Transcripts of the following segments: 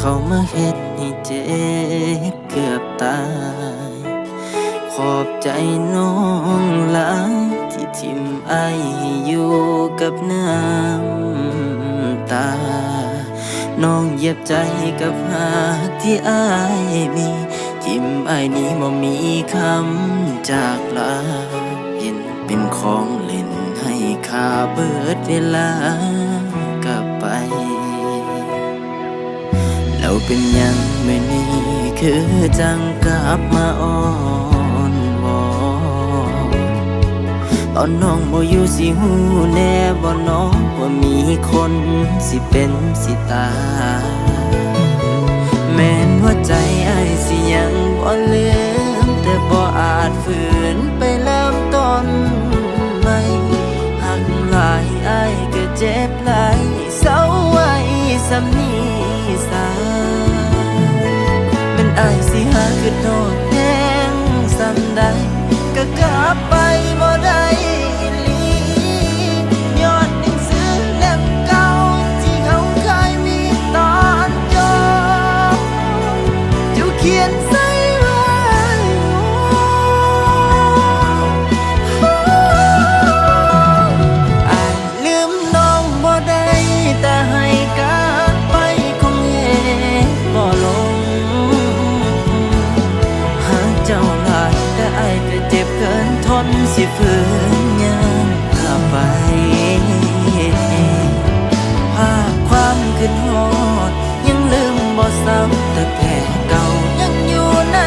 เขามาเฮ็ดให้เจ็บเกือบตายขอบใจน้องหลายที่ทิมไออยู่กับน้ำตาน้องเหยียบใจกับหากที่อายมีทิมไอนี้บ่มีคำจากลาเห็นเป็นของเล่นให้ค่าเบิดเวลากลับไปแล้วเป็นยังมื้อนี้คือจังกลับมาอ้อนวอนตอนน้องบ่อยู่สิฮู้แน่บ่น้องว่ามีคนสิเป็นสิตายแม้นว่าใจอ้ายสิยังบ่ลืมแต่บ่อาจฝืนไปเริ่มต้นใหม่หักหลายอ้ายก็เจ็บหลายเศร้าไว้สำนี้สาเป็นอ้ายสิหาคือโดดแห้งสำใดก็กลับไปบ่ได้อีหลีย้อนหนังสือเล่มเก่าที่เขาเคยมีตอนจบเจ้าเขียนใส่ไว้อ้ายลืมน้องบ่ได้แต่ให้กลับไปคงเฮ็ดบ่ลงหากเจ้าหลายแต่อ้ายก็เจ็บเกินทนสิฝืนยังกลับไปภาพความคิดฮอดยังลืมบ่ซ้ำแต่แผลเก่ายังอยู่ใน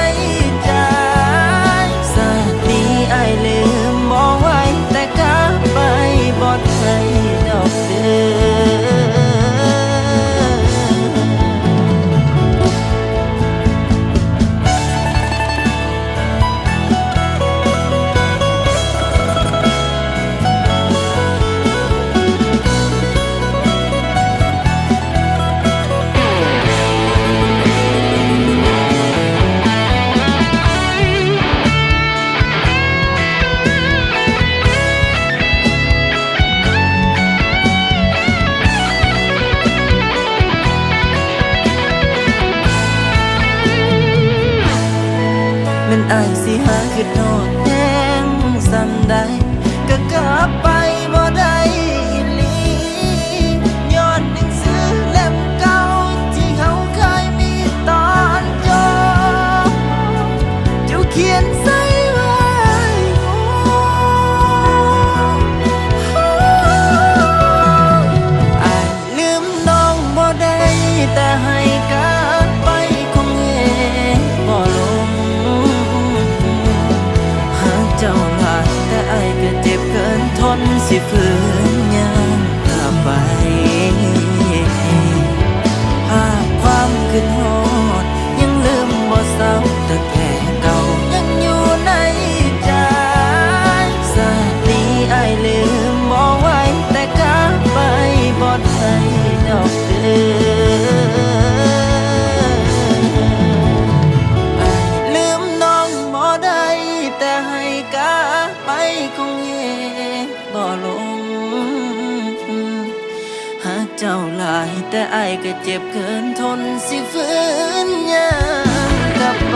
ใจสาดนี้อ้ายลืมบ่ไหวแต่กลับไปบ่ได้ดอกเด้มันอ้ายสิหาคือโดดแห้งสำใดก็กลับไปบ่ได้อีหลีย้อนหนังสือเล่มเก่าที่เขาเคยมีตอนจบเจ้าเขียนใส่ไว้อ้ายลืมน้องบ่ได้แต่ให้กลับไปคงเฮ็ดบ่ลงเจ้าหลายแต่อ้ายก็เจ็บเกินทนสิฝืนยังกลับไปภาพความคิดฮอดยังลืมบ่ซ้ำแต่แผลเก่ายังอยู่ในใจสาดนี้อ้ายลืมบ่ไหวแต่กลับไปบ่ได้ดอกเด้อลืมน้องบ่ได้แต่ให้กลับไปคงเฮ็ดบ่ลงหากเจ้าหลายแต่อ้ายก็เจ็บเกินทนสิฝืนยังกลับไป